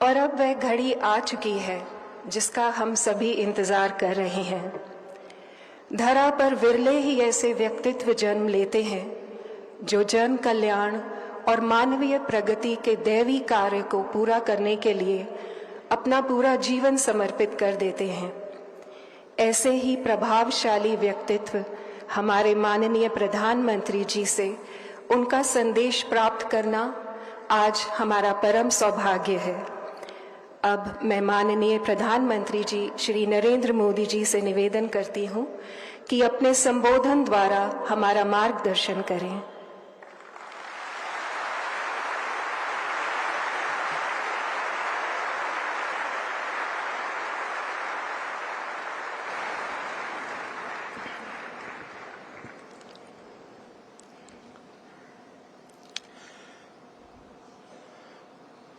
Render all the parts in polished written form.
और अब वह घड़ी आ चुकी है जिसका हम सभी इंतजार कर रहे हैं। धरा पर विरले ही ऐसे व्यक्तित्व जन्म लेते हैं जो जन कल्याण और मानवीय प्रगति के दैवी कार्य को पूरा करने के लिए अपना पूरा जीवन समर्पित कर देते हैं। ऐसे ही प्रभावशाली व्यक्तित्व हमारे माननीय प्रधानमंत्री जी से उनका संदेश प्राप्त करना आज हमारा परम सौभाग्य है। अब मैं माननीय प्रधानमंत्री जी श्री नरेंद्र मोदी जी से निवेदन करती हूं कि अपने संबोधन द्वारा हमारा मार्गदर्शन करें।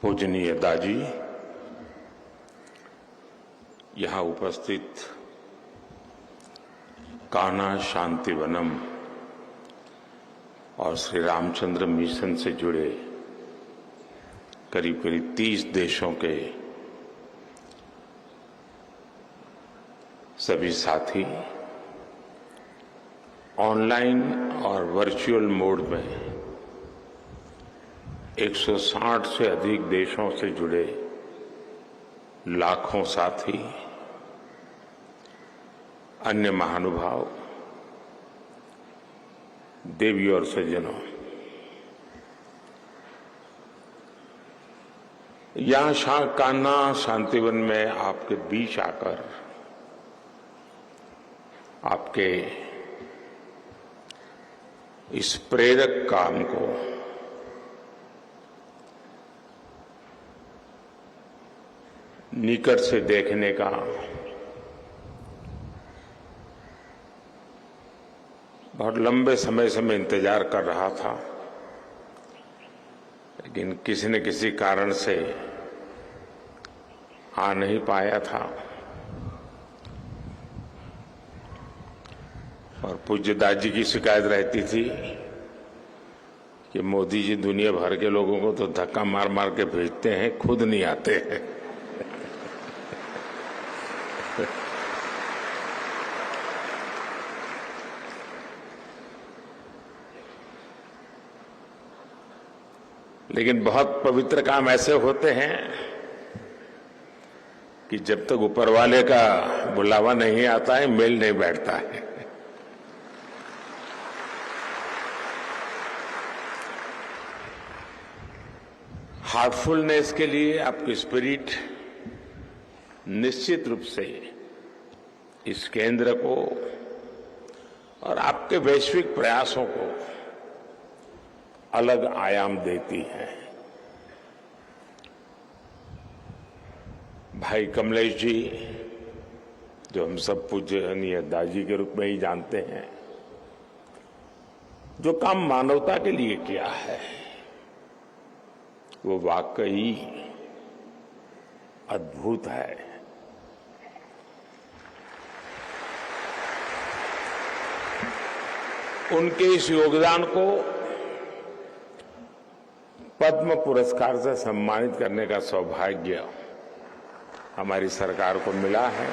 पूजनीय दाजी, यहाँ उपस्थित कान्हा शांतिवनम और श्री रामचंद्र मिशन से जुड़े करीब करीब 30 देशों के सभी साथी ऑनलाइन और वर्चुअल मोड में 160 से अधिक देशों से जुड़े लाखों साथी, अन्य महानुभाव, देवी और सज्जनों, यहाँ कान्हा शांतिवन में आपके बीच आकर आपके इस प्रेरक काम को निकट से देखने का बहुत लंबे समय से मैं इंतजार कर रहा था, लेकिन किसी न किसी कारण से आ नहीं पाया था। और पूज्य दादी की शिकायत रहती थी कि मोदी जी दुनिया भर के लोगों को तो धक्का मार मार के भेजते हैं, खुद नहीं आते हैं। लेकिन बहुत पवित्र काम ऐसे होते हैं कि जब तक ऊपर वाले का बुलावा नहीं आता है, मेल नहीं बैठता है। हार्टफुलनेस के लिए आपकी स्पिरिट निश्चित रूप से इस केंद्र को और आपके वैश्विक प्रयासों को अलग आयाम देती है। भाई कमलेश जी, जो हम सब पूजनीय दादी के रूप में ही जानते हैं, जो काम मानवता के लिए किया है वो वाकई अद्भुत है। उनके इस योगदान को पद्म पुरस्कार से सम्मानित करने का सौभाग्य हमारी सरकार को मिला है।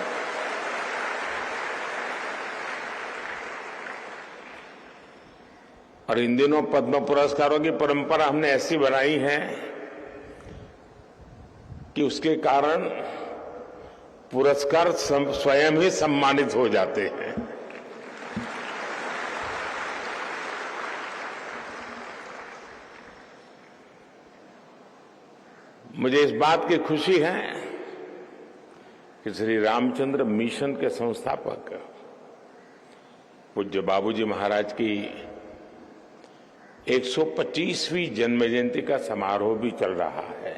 और इन दिनों पद्म पुरस्कारों की परंपरा हमने ऐसी बनाई है कि उसके कारण पुरस्कार स्वयं ही सम्मानित हो जाते हैं। मुझे इस बात की खुशी है कि श्री रामचंद्र मिशन के संस्थापक पूज्य बाबूजी महाराज की 125वीं जन्म जयंती का समारोह भी चल रहा है।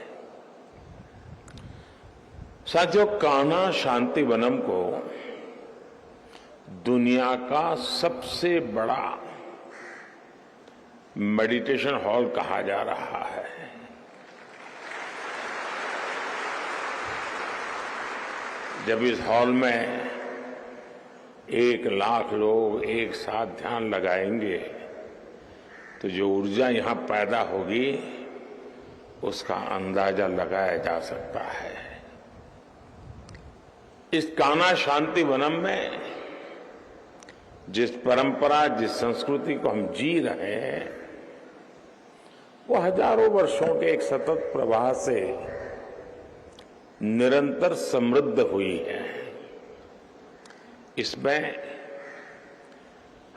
साथियों, कान्हा शांतिवनम को दुनिया का सबसे बड़ा मेडिटेशन हॉल कहा जा रहा है। जब इस हॉल में 1 लाख लोग एक साथ ध्यान लगाएंगे तो जो ऊर्जा यहां पैदा होगी उसका अंदाजा लगाया जा सकता है। इस कान्हा शांति वनम में जिस परंपरा, जिस संस्कृति को हम जी रहे हैं, वो हजारों वर्षों के एक सतत प्रवाह से निरंतर समृद्ध हुई है। इसमें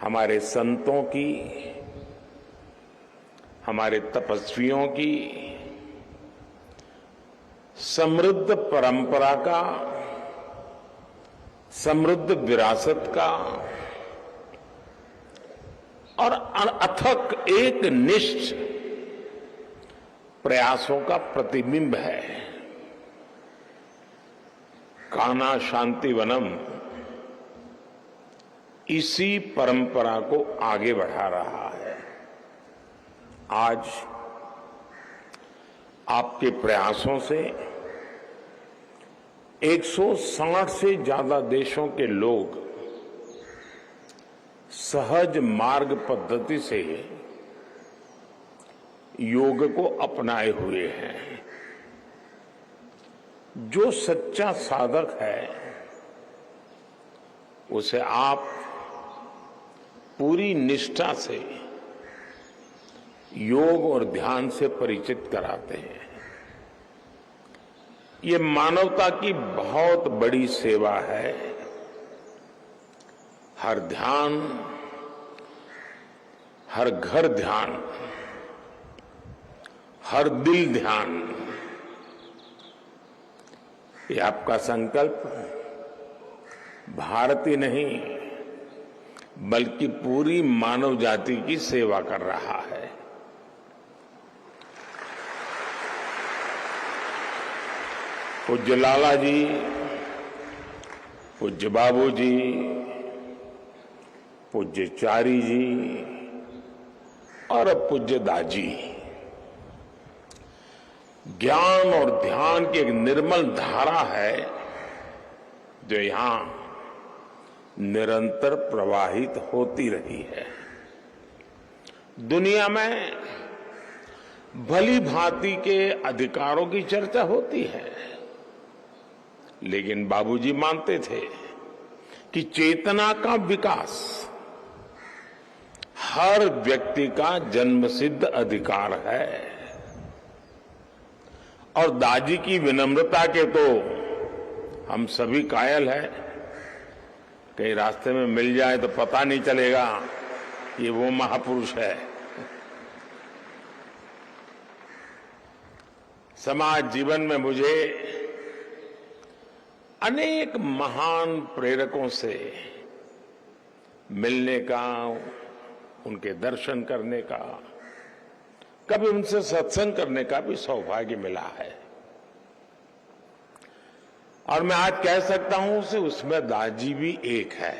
हमारे संतों की, हमारे तपस्वियों की समृद्ध परंपरा का, समृद्ध विरासत का और अथक एक निष्ठ प्रयासों का प्रतिबिंब है। कान्हा शांति वनम इसी परंपरा को आगे बढ़ा रहा है। आज आपके प्रयासों से 160 से ज्यादा देशों के लोग सहज मार्ग पद्धति से योग को अपनाए हुए हैं। जो सच्चा साधक है उसे आप पूरी निष्ठा से योग और ध्यान से परिचित कराते हैं। ये मानवता की बहुत बड़ी सेवा है। हर ध्यान, हर घर ध्यान, हर दिल ध्यान, ये आपका संकल्प भारत ही नहीं बल्कि पूरी मानव जाति की सेवा कर रहा है। पूज्य लाला जी, पूज्य बाबू जी, पूज्य चारी जी और अब पूज्य दाजी, ज्ञान और ध्यान की एक निर्मल धारा है जो यहां निरंतर प्रवाहित होती रही है। दुनिया में भली भांति के अधिकारों की चर्चा होती है, लेकिन बाबूजी मानते थे कि चेतना का विकास हर व्यक्ति का जन्मसिद्ध अधिकार है। और दादी की विनम्रता के तो हम सभी कायल हैं। कहीं रास्ते में मिल जाए तो पता नहीं चलेगा ये वो महापुरुष है। समाज जीवन में मुझे अनेक महान प्रेरकों से मिलने का, उनके दर्शन करने का, कभी उनसे सत्संग करने का भी सौभाग्य मिला है। और मैं आज कह सकता हूं कि उसमें दादी भी एक है।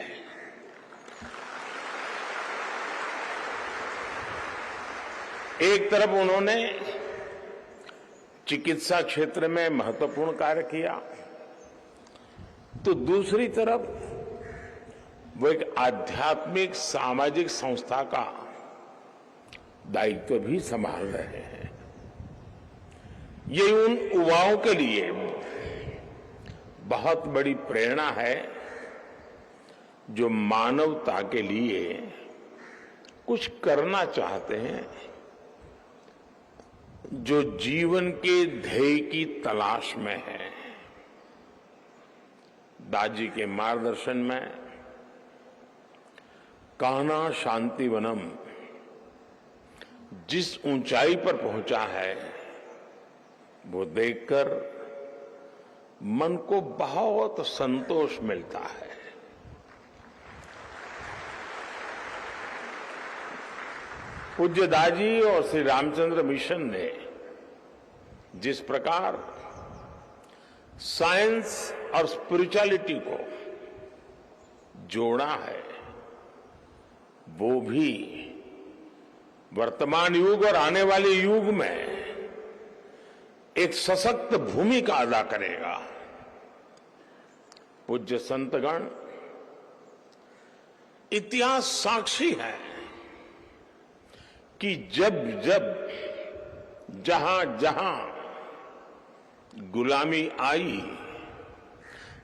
एक तरफ उन्होंने चिकित्सा क्षेत्र में महत्वपूर्ण कार्य किया, तो दूसरी तरफ वो एक आध्यात्मिक सामाजिक संस्था का दायित्व भी संभाल रहे हैं। ये उन युवाओं के लिए बहुत बड़ी प्रेरणा है जो मानवता के लिए कुछ करना चाहते हैं, जो जीवन के ध्येय की तलाश में है। दादी के मार्गदर्शन में कान्हा शांति वनम जिस ऊंचाई पर पहुंचा है वो देखकर मन को बहुत संतोष मिलता है। पूज्य दादी और श्री रामचंद्र मिशन ने जिस प्रकार साइंस और स्पिरिचुअलिटी को जोड़ा है, वो भी वर्तमान युग और आने वाले युग में एक सशक्त भूमिका अदा करेगा। पूज्य संतगण, इतिहास साक्षी है कि जब जब जहां जहां गुलामी आई,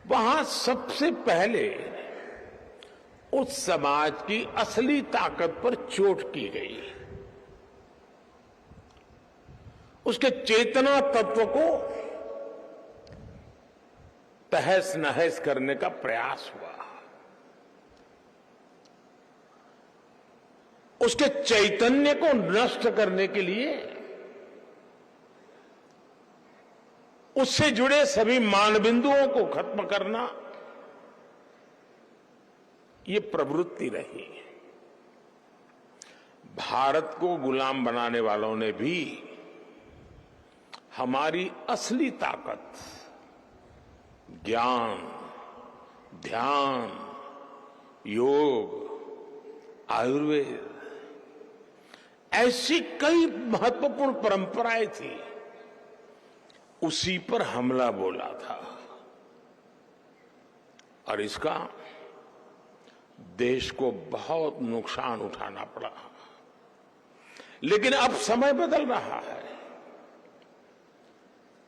वहां सबसे पहले उस समाज की असली ताकत पर चोट की गई, उसके चेतना तत्व को तहस नहस करने का प्रयास हुआ, उसके चैतन्य को नष्ट करने के लिए उससे जुड़े सभी मानबिंदुओं को खत्म करना ये प्रवृत्ति रही। भारत को गुलाम बनाने वालों ने भी हमारी असली ताकत, ज्ञान, ध्यान, योग, आयुर्वेद, ऐसी कई महत्वपूर्ण परंपराएं थी, उसी पर हमला बोला था और इसका देश को बहुत नुकसान उठाना पड़ा। लेकिन अब समय बदल रहा है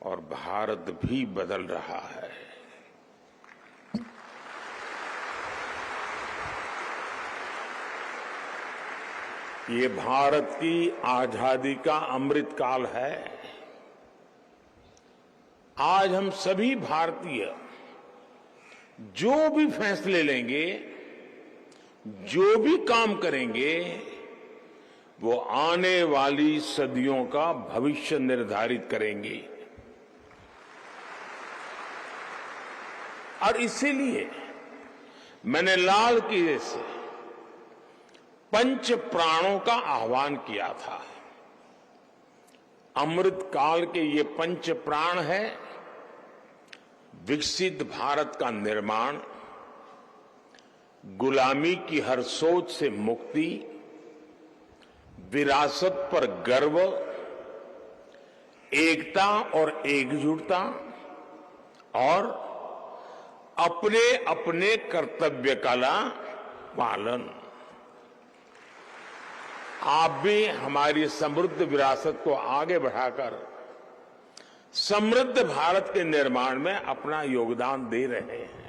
और भारत भी बदल रहा है। ये भारत की आजादी का अमृत काल है। आज हम सभी भारतीय जो भी फैसले लेंगे, जो भी काम करेंगे, वो आने वाली सदियों का भविष्य निर्धारित करेंगे। और इसीलिए मैंने लाल किले से पंच प्राणों का आह्वान किया था। अमृत काल के ये पंच प्राण है: विकसित भारत का निर्माण, गुलामी की हर सोच से मुक्ति, विरासत पर गर्व, एकता और एकजुटता और अपने अपने कर्तव्य का पालन। आप भी हमारी समृद्ध विरासत को आगे बढ़ाकर समृद्ध भारत के निर्माण में अपना योगदान दे रहे हैं।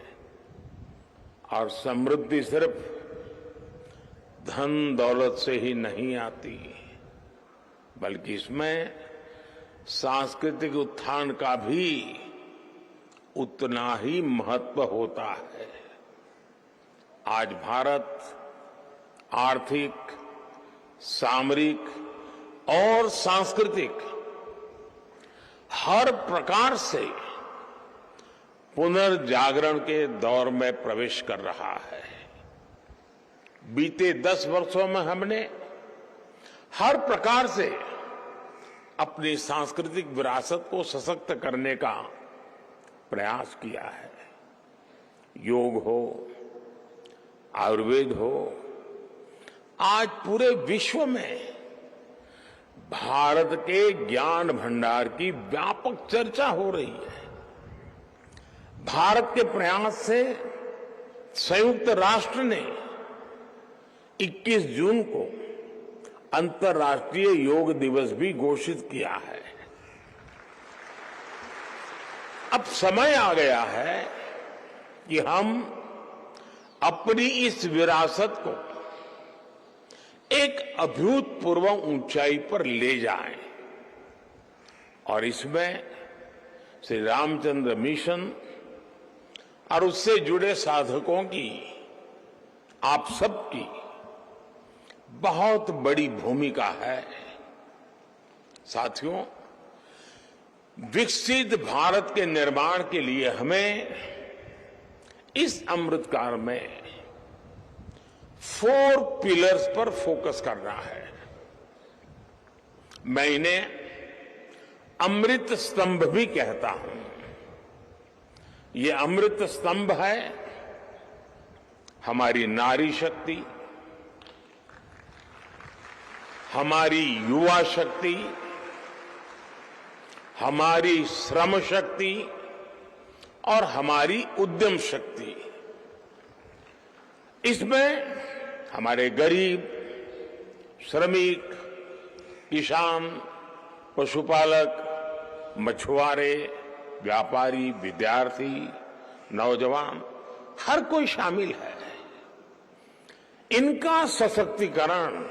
और समृद्धि सिर्फ धन दौलत से ही नहीं आती, बल्कि इसमें सांस्कृतिक उत्थान का भी उतना ही महत्व होता है। आज भारत आर्थिक, सामरिक और सांस्कृतिक हर प्रकार से पुनर्जागरण के दौर में प्रवेश कर रहा है। बीते 10 वर्षों में हमने हर प्रकार से अपनी सांस्कृतिक विरासत को सशक्त करने का प्रयास किया है। योग हो, आयुर्वेद हो, आज पूरे विश्व में भारत के ज्ञान भंडार की व्यापक चर्चा हो रही है। भारत के प्रयास से संयुक्त राष्ट्र ने 21 जून को अंतर्राष्ट्रीय योग दिवस भी घोषित किया है। अब समय आ गया है कि हम अपनी इस विरासत को एक अभूतपूर्व ऊंचाई पर ले जाएं और इसमें श्री रामचंद्र मिशन और उससे जुड़े साधकों की, आप सबकी बहुत बड़ी भूमिका है। साथियों, विकसित भारत के निर्माण के लिए हमें इस अमृतकाल में 4 पिलर्स पर फोकस करना है। मैं इन्हें अमृत स्तंभ भी कहता हूं। ये अमृत स्तंभ है हमारी नारी शक्ति, हमारी युवा शक्ति, हमारी श्रम शक्ति और हमारी उद्यम शक्ति। इसमें हमारे गरीब, श्रमिक, किसान, पशुपालक, मछुआरे, व्यापारी, विद्यार्थी, नौजवान, हर कोई शामिल है। इनका सशक्तिकरण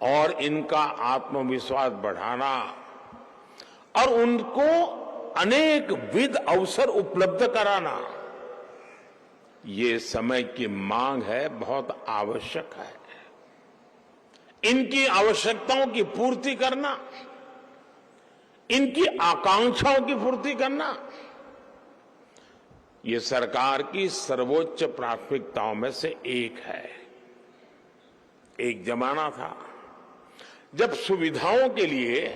और इनका आत्मविश्वास बढ़ाना और उनको अनेक विध अवसर उपलब्ध कराना, ये समय की मांग है, बहुत आवश्यक है। इनकी आवश्यकताओं की पूर्ति करना, इनकी आकांक्षाओं की पूर्ति करना, ये सरकार की सर्वोच्च प्राथमिकताओं में से एक है। एक जमाना था जब सुविधाओं के लिए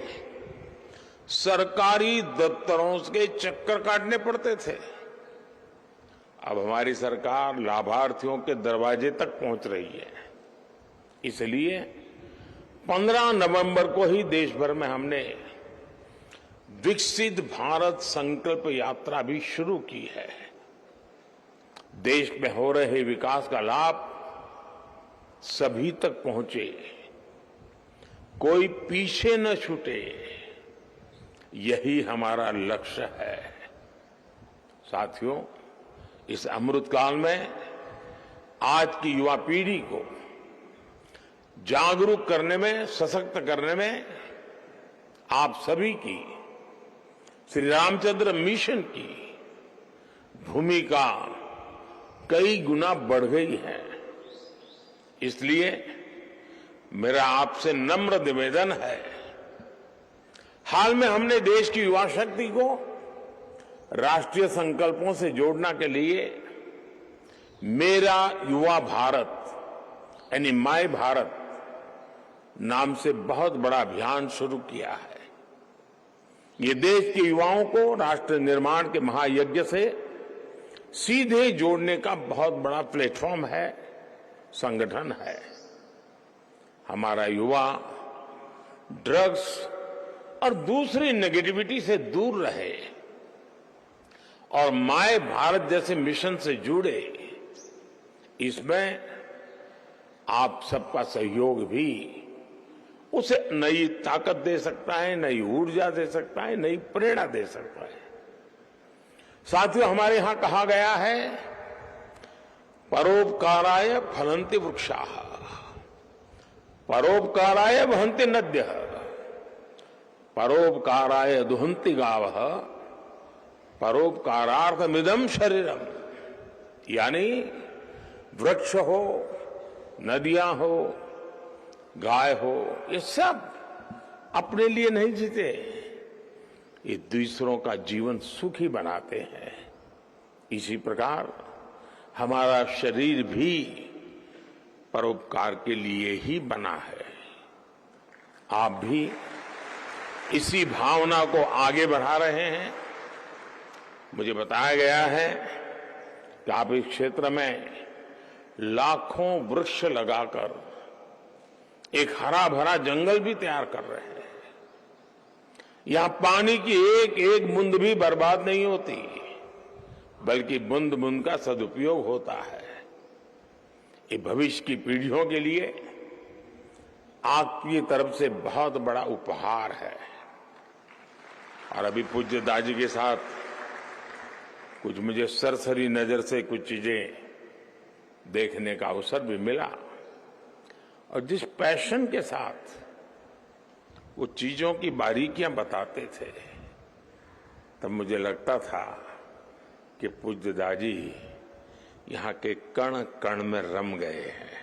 सरकारी दफ्तरों के चक्कर काटने पड़ते थे। अब हमारी सरकार लाभार्थियों के दरवाजे तक पहुंच रही है। इसलिए 15 नवंबर को ही देश भर में हमने विकसित भारत संकल्प यात्रा भी शुरू की है। देश में हो रहे विकास का लाभ सभी तक पहुंचे, कोई पीछे न छूटे, यही हमारा लक्ष्य है। साथियों, इस अमृतकाल में आज की युवा पीढ़ी को जागरूक करने में, सशक्त करने में आप सभी की, श्री रामचंद्र मिशन की भूमिका कई गुना बढ़ गई है। इसलिए मेरा आपसे नम्र निवेदन है, हाल में हमने देश की युवा शक्ति को राष्ट्रीय संकल्पों से जोड़ने के लिए मेरा युवा भारत यानी माय भारत नाम से बहुत बड़ा अभियान शुरू किया है। ये देश के युवाओं को राष्ट्र निर्माण के महायज्ञ से सीधे जोड़ने का बहुत बड़ा प्लेटफॉर्म है, संगठन है। हमारा युवा ड्रग्स और दूसरी नेगेटिविटी से दूर रहे और माय भारत जैसे मिशन से जुड़े, इसमें आप सबका सहयोग भी उसे नई ताकत दे सकता है, नई ऊर्जा दे सकता है, नई प्रेरणा दे सकता है। साथियों, हमारे यहां कहा गया है, परोपकाराय फलन्ति वृक्षाः, परोपकाराय वहन्ति नद्यः, परोपकाराय दुहन्ति गावः, परोपकारार्थमिदं शरीरम। यानी वृक्ष हो, नदियां हो, गाय हो, ये सब अपने लिए नहीं जीते, ये दूसरों का जीवन सुखी बनाते हैं। इसी प्रकार हमारा शरीर भी परोपकार के लिए ही बना है। आप भी इसी भावना को आगे बढ़ा रहे हैं। मुझे बताया गया है कि आप इस क्षेत्र में लाखों वृक्ष लगाकर एक हरा भरा जंगल भी तैयार कर रहे हैं। यहां पानी की एक एक बूंद भी बर्बाद नहीं होती, बल्कि बूंद बूंद का सदुपयोग होता है। ये भविष्य की पीढ़ियों के लिए आपकी तरफ से बहुत बड़ा उपहार है। और अभी पूज्य दाजी के साथ कुछ मुझे सरसरी नजर से कुछ चीजें देखने का अवसर भी मिला, और जिस पैशन के साथ वो चीजों की बारीकियां बताते थे, तब मुझे लगता था कि पूज्य दादी यहां के कण कण में रम गए हैं।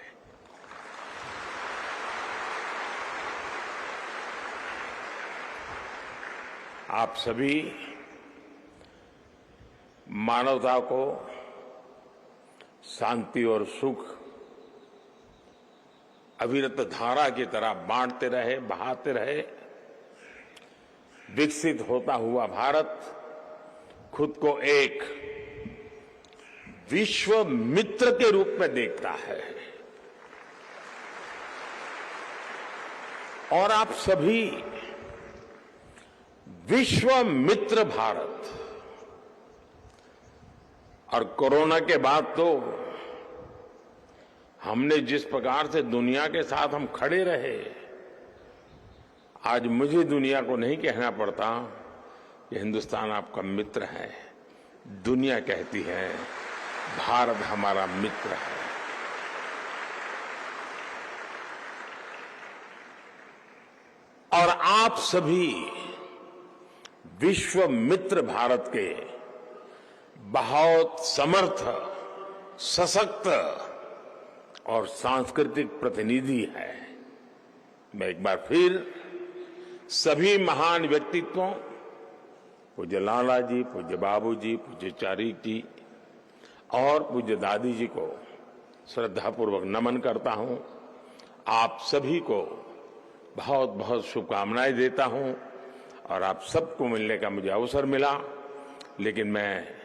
आप सभी मानवता को शांति और सुख अविरत धारा की तरह बांटते रहे, बहाते रहे। विकसित होता हुआ भारत खुद को एक विश्व मित्र के रूप में देखता है, और आप सभी विश्व मित्र भारत। और कोरोना के बाद तो हमने जिस प्रकार से दुनिया के साथ हम खड़े रहे, आज मुझे दुनिया को नहीं कहना पड़ता कि हिंदुस्तान आपका मित्र है, दुनिया कहती है भारत हमारा मित्र है। और आप सभी विश्व मित्र भारत के बहुत समर्थ, सशक्त और सांस्कृतिक प्रतिनिधि है। मैं एक बार फिर सभी महान व्यक्तित्वों, पूज्य लाला जी, पूज्य बाबू जी, पूज्य चारिक जी और पूज्य दादी जी को श्रद्धापूर्वक नमन करता हूं। आप सभी को बहुत बहुत शुभकामनाएं देता हूं और आप सबको मिलने का मुझे अवसर मिला। लेकिन मैं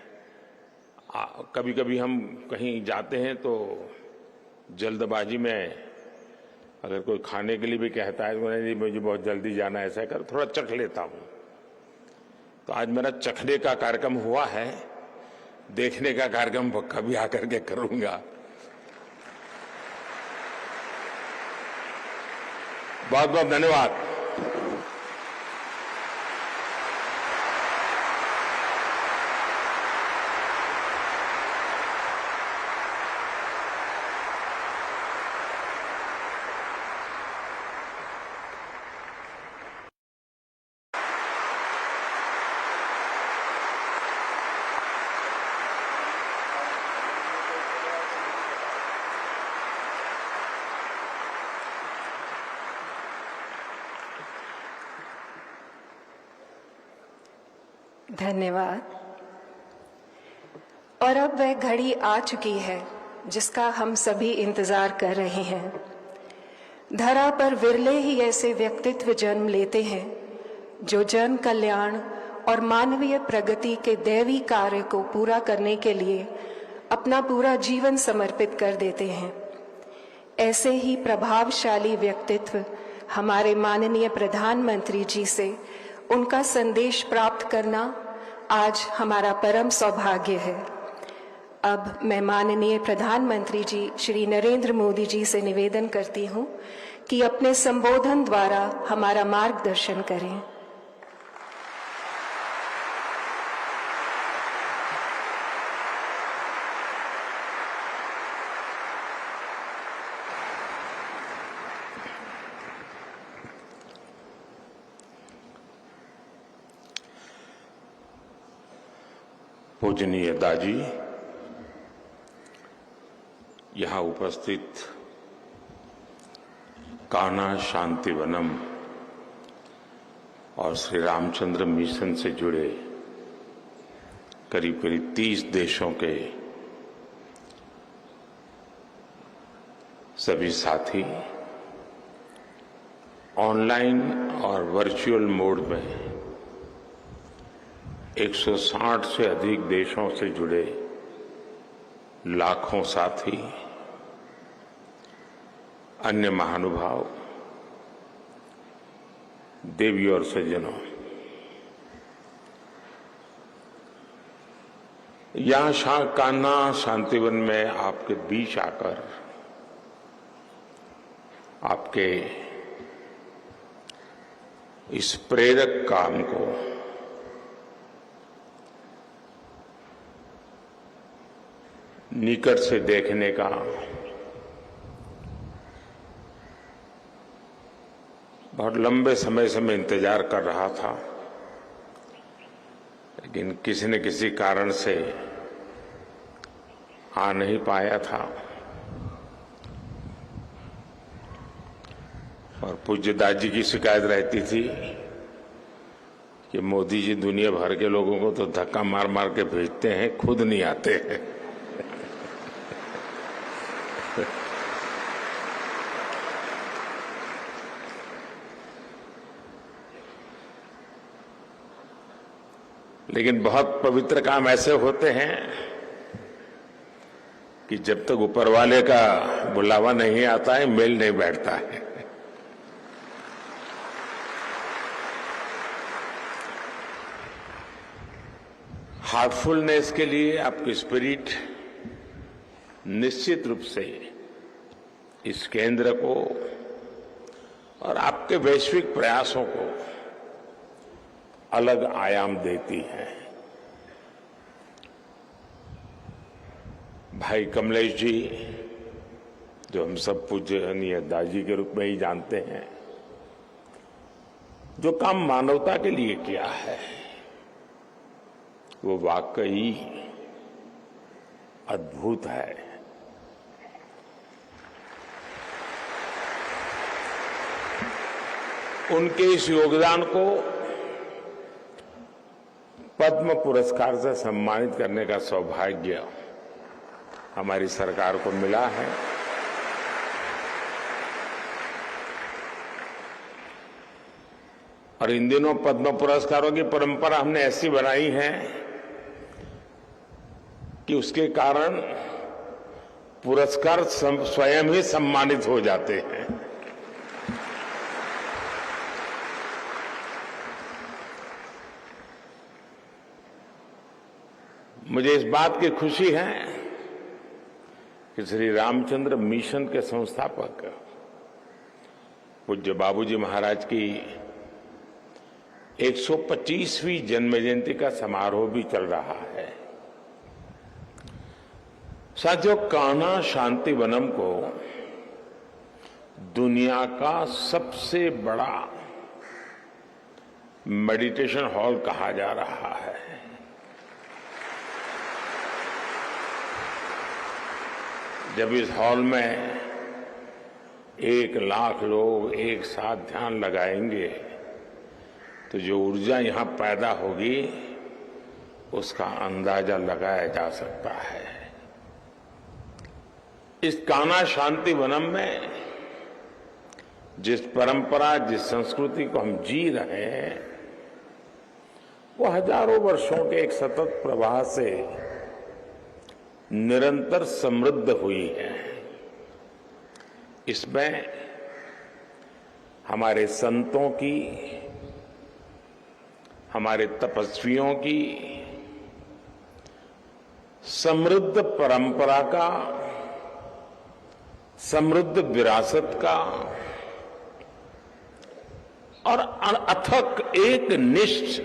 कभी कभी हम कहीं जाते हैं तो जल्दबाजी में अगर कोई खाने के लिए भी कहता है तो नहीं, मुझे बहुत जल्दी जाना है, ऐसा कर थोड़ा चख लेता हूं। तो आज मेरा चखने का कार्यक्रम हुआ है, देखने का कार्यक्रम कभी आकर के करूंगा। बहुत बहुत धन्यवाद। धन्यवाद। और अब वह घड़ी आ चुकी है जिसका हम सभी इंतजार कर रहे हैं। धरा पर विरले ही ऐसे व्यक्तित्व जन्म लेते हैं जो जन कल्याण और मानवीय प्रगति के दैवी कार्य को पूरा करने के लिए अपना पूरा जीवन समर्पित कर देते हैं। ऐसे ही प्रभावशाली व्यक्तित्व हमारे माननीय प्रधानमंत्री जी से उनका संदेश प्राप्त करना आज हमारा परम सौभाग्य है। अब मैं माननीय प्रधानमंत्री जी श्री नरेंद्र मोदी जी से निवेदन करती हूं कि अपने संबोधन द्वारा हमारा मार्गदर्शन करें। पूजनीय दाजी, यहां उपस्थित कान्हा शांतिवनम और श्री रामचंद्र मिशन से जुड़े करीब करीब 30 देशों के सभी साथी ऑनलाइन और वर्चुअल मोड में 160 से अधिक देशों से जुड़े लाखों साथी, अन्य महानुभाव, देवी और सज्जनों, यहां कान्हा शांतिवन में आपके बीच आकर आपके इस प्रेरक काम को निकट से देखने का बहुत लंबे समय से मैं इंतजार कर रहा था, लेकिन किसी न किसी कारण से आ नहीं पाया था। और पूज्य दादी की शिकायत रहती थी कि मोदी जी दुनिया भर के लोगों को तो धक्का मार मार के भेजते हैं, खुद नहीं आते हैं। लेकिन बहुत पवित्र काम ऐसे होते हैं कि जब तक ऊपर वाले का बुलावा नहीं आता है, मेल नहीं बैठता है। हार्टफुलनेस के लिए आपकी स्पिरिट निश्चित रूप से इस केंद्र को और आपके वैश्विक प्रयासों को अलग आयाम देती है। भाई कमलेश जी, जो हम सब पूजनीय दादी के रूप में ही जानते हैं, जो काम मानवता के लिए किया है वो वाकई अद्भुत है। उनके इस योगदान को पद्म पुरस्कार से सम्मानित करने का सौभाग्य हमारी सरकार को मिला है। और इन दिनों पद्म पुरस्कारों की परंपरा हमने ऐसी बनाई है कि उसके कारण पुरस्कार स्वयं ही सम्मानित हो जाते हैं। मुझे इस बात की खुशी है कि श्री रामचंद्र मिशन के संस्थापक पूज्य बाबूजी महाराज की 125वीं जन्म जयंती का समारोह भी चल रहा है। साथियों, कान्हा शांति वनम को दुनिया का सबसे बड़ा मेडिटेशन हॉल कहा जा रहा है। जब इस हॉल में 1 लाख लोग एक साथ ध्यान लगाएंगे तो जो ऊर्जा यहां पैदा होगी उसका अंदाजा लगाया जा सकता है। इस कान्हा शांति वनम में जिस परंपरा, जिस संस्कृति को हम जी रहे हैं वो हजारों वर्षों के एक सतत प्रवाह से निरंतर समृद्ध हुई है। इसमें हमारे संतों की, हमारे तपस्वियों की समृद्ध परंपरा का, समृद्ध विरासत का और अथक एक निष्ठ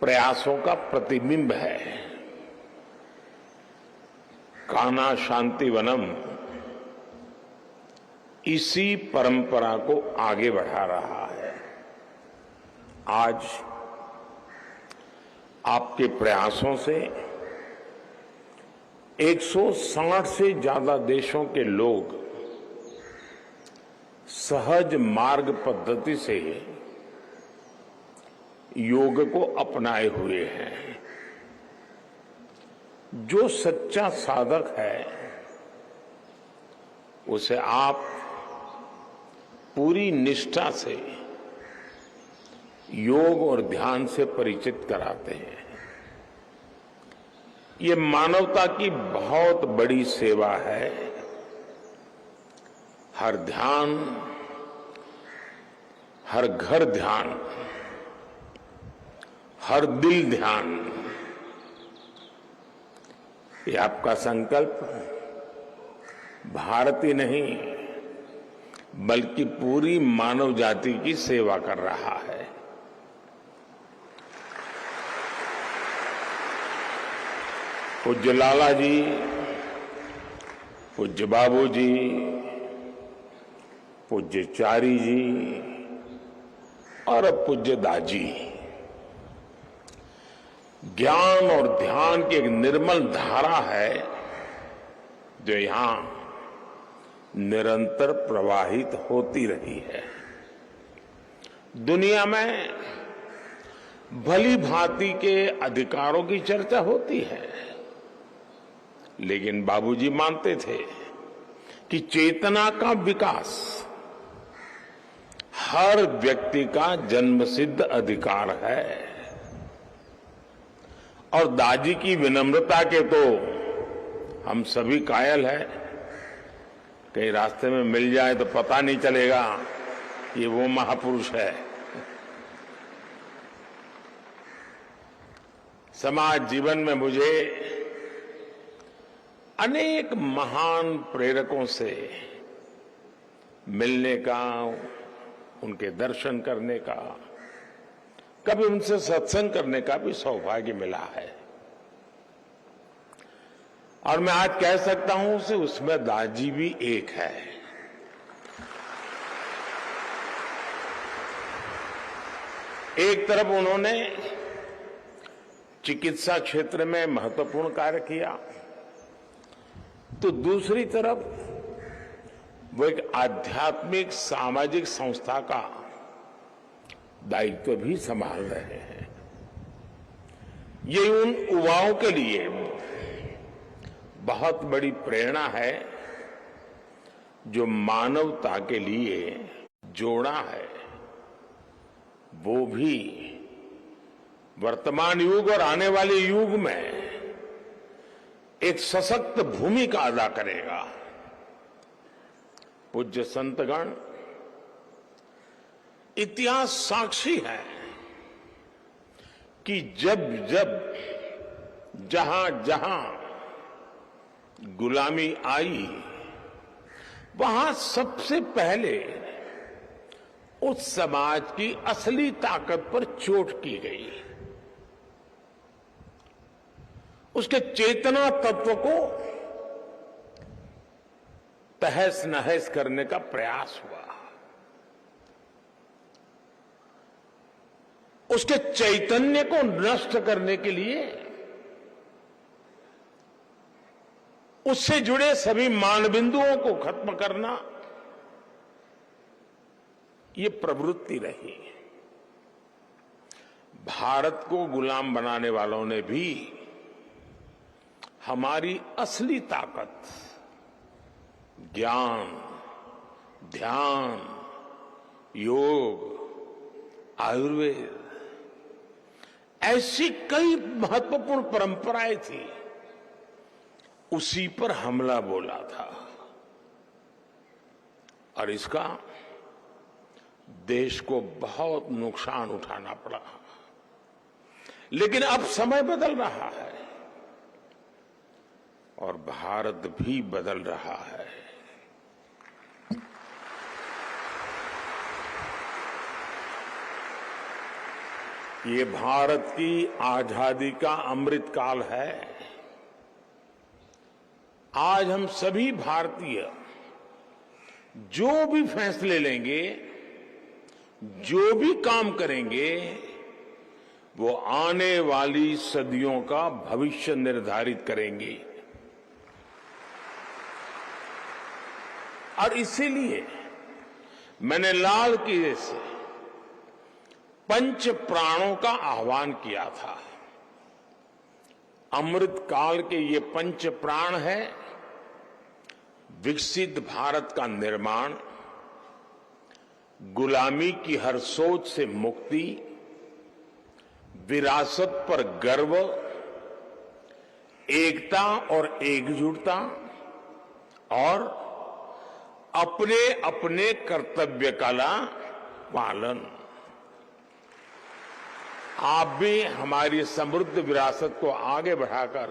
प्रयासों का प्रतिबिंब है। कान्हा शांति वनम इसी परंपरा को आगे बढ़ा रहा है। आज आपके प्रयासों से 160 से ज्यादा देशों के लोग सहज मार्ग पद्धति से योग को अपनाए हुए हैं। जो सच्चा साधक है उसे आप पूरी निष्ठा से योग और ध्यान से परिचित कराते हैं। ये मानवता की बहुत बड़ी सेवा है। हर ध्यान, हर घर ध्यान, हर दिल ध्यान, ये आपका संकल्प भारत ही नहीं बल्कि पूरी मानव जाति की सेवा कर रहा है। पूज्य लाला जी, पूज्य बाबू जी, पूज्य चारी जी और पूज्य दाजी ज्ञान और ध्यान की एक निर्मल धारा है जो यहां निरंतर प्रवाहित होती रही है। दुनिया में भली भांति के अधिकारों की चर्चा होती है, लेकिन बाबूजी मानते थे कि चेतना का विकास हर व्यक्ति का जन्मसिद्ध अधिकार है। और दादी की विनम्रता के तो हम सभी कायल हैं। कहीं रास्ते में मिल जाए तो पता नहीं चलेगा ये वो महापुरुष है। समाज जीवन में मुझे अनेक महान प्रेरकों से मिलने का, उनके दर्शन करने का, कभी उनसे सत्संग करने का भी सौभाग्य मिला है। और मैं आज कह सकता हूं कि उसमें दादी भी एक है। एक तरफ उन्होंने चिकित्सा क्षेत्र में महत्वपूर्ण कार्य किया, तो दूसरी तरफ वो एक आध्यात्मिक सामाजिक संस्था का दायित्व भी संभाल रहे हैं। ये उन युवाओं के लिए बहुत बड़ी प्रेरणा है जो मानवता के लिए जोड़ा है, वो भी वर्तमान युग और आने वाले युग में एक सशक्त भूमिका अदा करेगा। पूज्य संतगण, इतिहास साक्षी है कि जब जब जहां जहां गुलामी आई, वहां सबसे पहले उस समाज की असली ताकत पर चोट की गई, उसके चेतना तत्व को तहस नहस करने का प्रयास हुआ, उसके चैतन्य को नष्ट करने के लिए उससे जुड़े सभी मानबिंदुओं को खत्म करना, ये प्रवृत्ति रही। भारत को गुलाम बनाने वालों ने भी हमारी असली ताकत, ज्ञान, ध्यान, योग, आयुर्वेद, ऐसी कई महत्वपूर्ण परंपराएं थी, उसी पर हमला बोला था और इसका देश को बहुत नुकसान उठाना पड़ा। लेकिन अब समय बदल रहा है और भारत भी बदल रहा है। ये भारत की आजादी का अमृत काल है। आज हम सभी भारतीय जो भी फैसले लेंगे, जो भी काम करेंगे, वो आने वाली सदियों का भविष्य निर्धारित करेंगे। और इसीलिए मैंने लाल किले से पंच प्राणों का आह्वान किया था। अमृत काल के ये पंच प्राण है: विकसित भारत का निर्माण, गुलामी की हर सोच से मुक्ति, विरासत पर गर्व, एकता और एकजुटता, और अपने अपने कर्तव्य का पालन। आप भी हमारी समृद्ध विरासत को आगे बढ़ाकर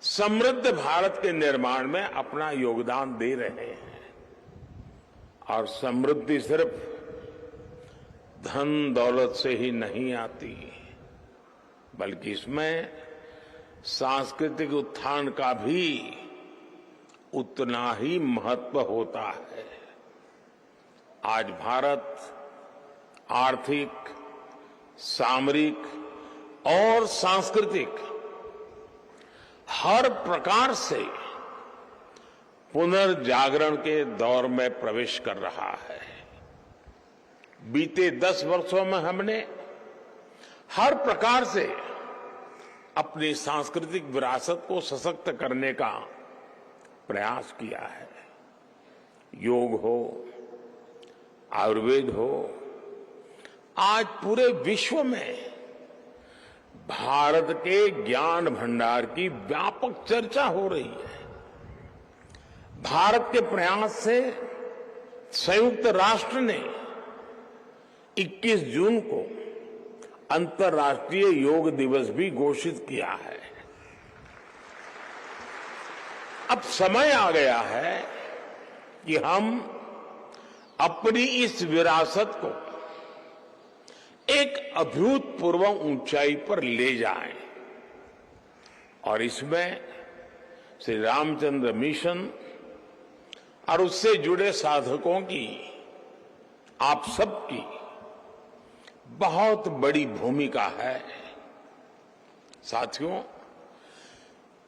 समृद्ध भारत के निर्माण में अपना योगदान दे रहे हैं। और समृद्धि सिर्फ धन दौलत से ही नहीं आती, बल्कि इसमें सांस्कृतिक उत्थान का भी उतना ही महत्व होता है। आज भारत आर्थिक, सामरिक और सांस्कृतिक हर प्रकार से पुनर्जागरण के दौर में प्रवेश कर रहा है। बीते 10 वर्षों में हमने हर प्रकार से अपनी सांस्कृतिक विरासत को सशक्त करने का प्रयास किया है। योग हो, आयुर्वेद हो, आज पूरे विश्व में भारत के ज्ञान भंडार की व्यापक चर्चा हो रही है। भारत के प्रयास से संयुक्त राष्ट्र ने 21 जून को अंतर्राष्ट्रीय योग दिवस भी घोषित किया है। अब समय आ गया है कि हम अपनी इस विरासत को एक अभूतपूर्व ऊंचाई पर ले जाएं और इसमें श्री रामचंद्र मिशन और उससे जुड़े साधकों की, आप सबकी बहुत बड़ी भूमिका है। साथियों,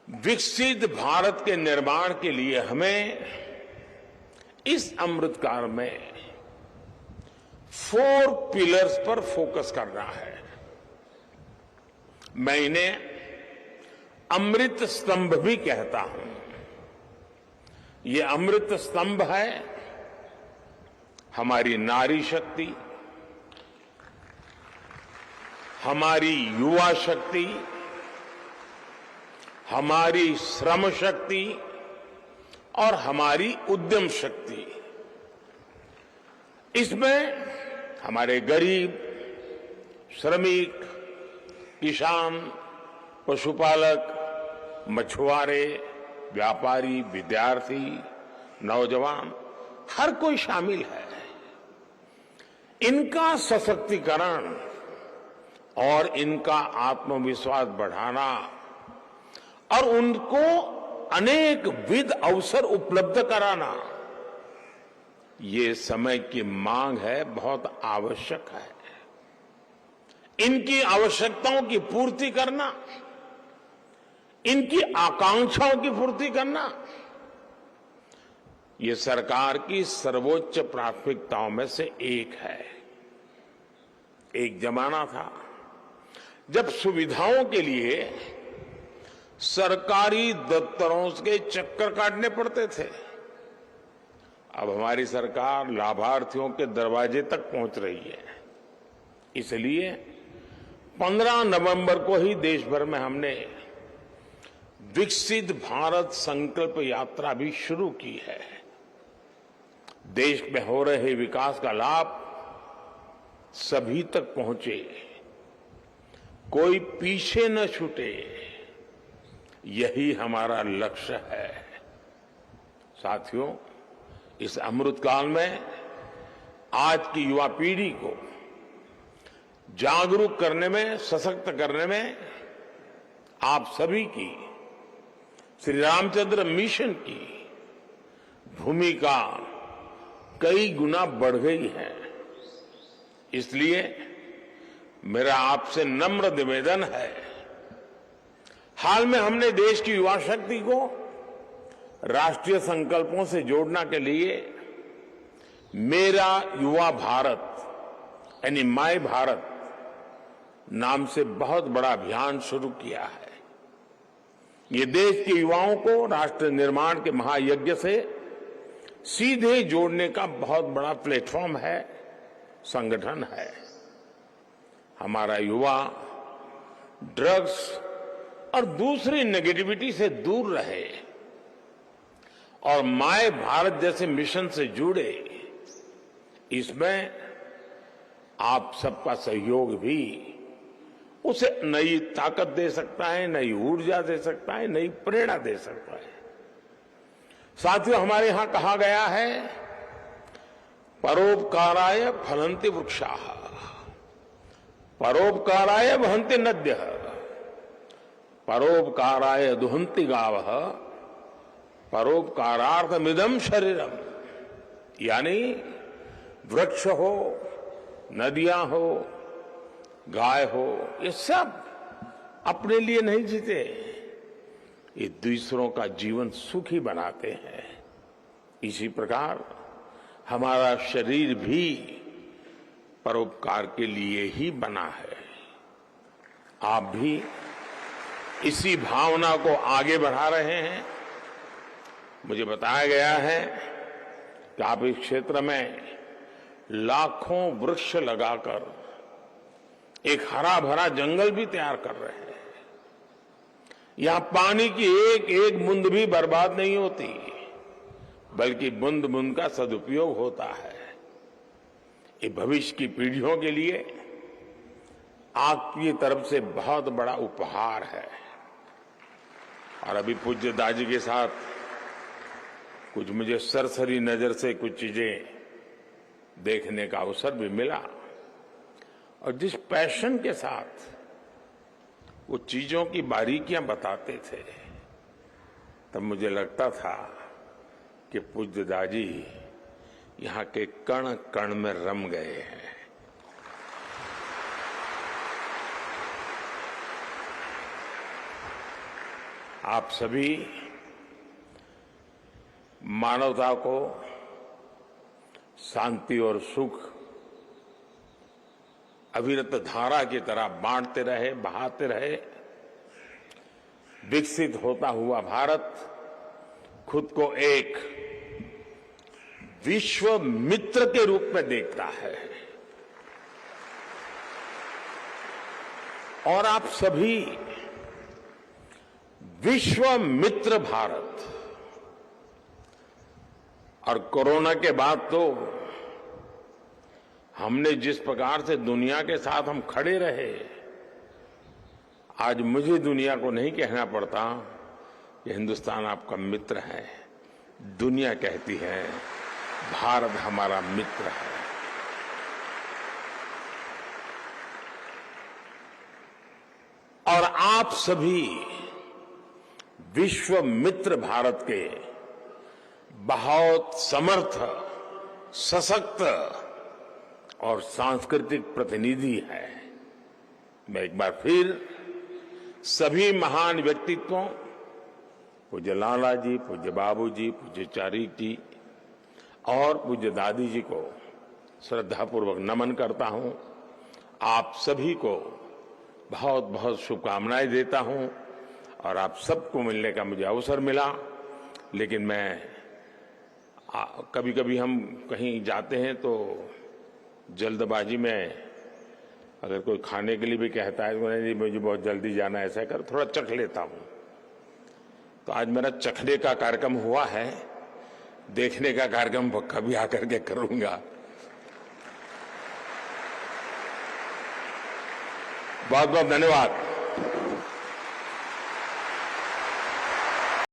विकसित भारत के निर्माण के लिए हमें इस अमृतकाल में 4 पिलर्स पर फोकस करना है। मैं इन्हें अमृत स्तंभ भी कहता हूं। ये अमृत स्तंभ है हमारी नारी शक्ति, हमारी युवा शक्ति, हमारी श्रम शक्ति और हमारी उद्यम शक्ति। इसमें हमारे गरीब, श्रमिक, किसान, पशुपालक, मछुआरे, व्यापारी, विद्यार्थी, नौजवान, हर कोई शामिल है। इनका सशक्तिकरण और इनका आत्मविश्वास बढ़ाना और उनको अनेक विध अवसर उपलब्ध कराना, ये समय की मांग है, बहुत आवश्यक है। इनकी आवश्यकताओं की पूर्ति करना, इनकी आकांक्षाओं की पूर्ति करना, ये सरकार की सर्वोच्च प्राथमिकताओं में से एक है। एक जमाना था जब सुविधाओं के लिए सरकारी दफ्तरों के चक्कर काटने पड़ते थे। अब हमारी सरकार लाभार्थियों के दरवाजे तक पहुंच रही है। इसलिए 15 नवंबर को ही देश भर में हमने विकसित भारत संकल्प यात्रा भी शुरू की है। देश में हो रहे विकास का लाभ सभी तक पहुंचे, कोई पीछे न छूटे, यही हमारा लक्ष्य है। साथियों, इस अमृतकाल में आज की युवा पीढ़ी को जागरूक करने में, सशक्त करने में आप सभी की, श्री रामचंद्र मिशन की भूमिका कई गुना बढ़ गई है। इसलिए मेरा आपसे नम्र निवेदन है, हाल में हमने देश की युवा शक्ति को राष्ट्रीय संकल्पों से जोड़ने के लिए मेरा युवा भारत यानी माय भारत नाम से बहुत बड़ा अभियान शुरू किया है। ये देश के युवाओं को राष्ट्र निर्माण के महायज्ञ से सीधे जोड़ने का बहुत बड़ा प्लेटफॉर्म है, संगठन है। हमारा युवा ड्रग्स और दूसरी नेगेटिविटी से दूर रहे और माय भारत जैसे मिशन से जुड़े, इसमें आप सबका सहयोग भी उसे नई ताकत दे सकता है, नई ऊर्जा दे सकता है, नई प्रेरणा दे सकता है। साथियों, हमारे यहां कहा गया है, परोपकाराय फलन्ति वृक्षाः, परोपकाराय वहन्ति नद्यः, परोपकाराय दुहन्ति गावः, परोपकारार्थमिदं शरीरम। यानी वृक्ष हो, नदियां हो, गाय हो, ये सब अपने लिए नहीं जीते, ये दूसरों का जीवन सुखी बनाते हैं। इसी प्रकार हमारा शरीर भी परोपकार के लिए ही बना है। आप भी इसी भावना को आगे बढ़ा रहे हैं। मुझे बताया गया है कि आप इस क्षेत्र में लाखों वृक्ष लगाकर एक हरा भरा जंगल भी तैयार कर रहे हैं। यहां पानी की एक एक बूंद भी बर्बाद नहीं होती, बल्कि बूंद बूंद का सदुपयोग होता है। ये भविष्य की पीढ़ियों के लिए आपकी तरफ से बहुत बड़ा उपहार है। और अभी पूज्य दाजी के साथ कुछ मुझे सरसरी नजर से कुछ चीजें देखने का अवसर भी मिला और जिस पैशन के साथ वो चीजों की बारीकियां बताते थे, तब मुझे लगता था कि पूज्य दादी यहां के कण कण में रम गए हैं। आप सभी मानवता को शांति और सुख अविरत धारा की तरह बांटते रहे, बहाते रहे। विकसित होता हुआ भारत खुद को एक विश्व मित्र के रूप में देखता है और आप सभी विश्व मित्र भारत। और कोरोना के बाद तो हमने जिस प्रकार से दुनिया के साथ हम खड़े रहे, आज मुझे दुनिया को नहीं कहना पड़ता कि हिंदुस्तान आपका मित्र है। दुनिया कहती है भारत हमारा मित्र है। और आप सभी विश्व मित्र भारत के बहुत समर्थ, सशक्त और सांस्कृतिक प्रतिनिधि है। मैं एक बार फिर सभी महान व्यक्तित्वों, पूज्य लाला जी, पूज्य बाबू जी, पूज्य चारिक जी और पूज्य दादी जी को श्रद्धापूर्वक नमन करता हूं। आप सभी को बहुत बहुत शुभकामनाएं देता हूं और आप सबको मिलने का मुझे अवसर मिला। लेकिन मैं कभी कभी हम कहीं जाते हैं तो जल्दबाजी में अगर कोई खाने के लिए भी कहता है तो नहीं, मुझे बहुत जल्दी जाना है, ऐसा कर थोड़ा चख लेता हूं। तो आज मेरा चखने का कार्यक्रम हुआ है, देखने का कार्यक्रम कभी आकर के करूंगा। बहुत बहुत धन्यवाद।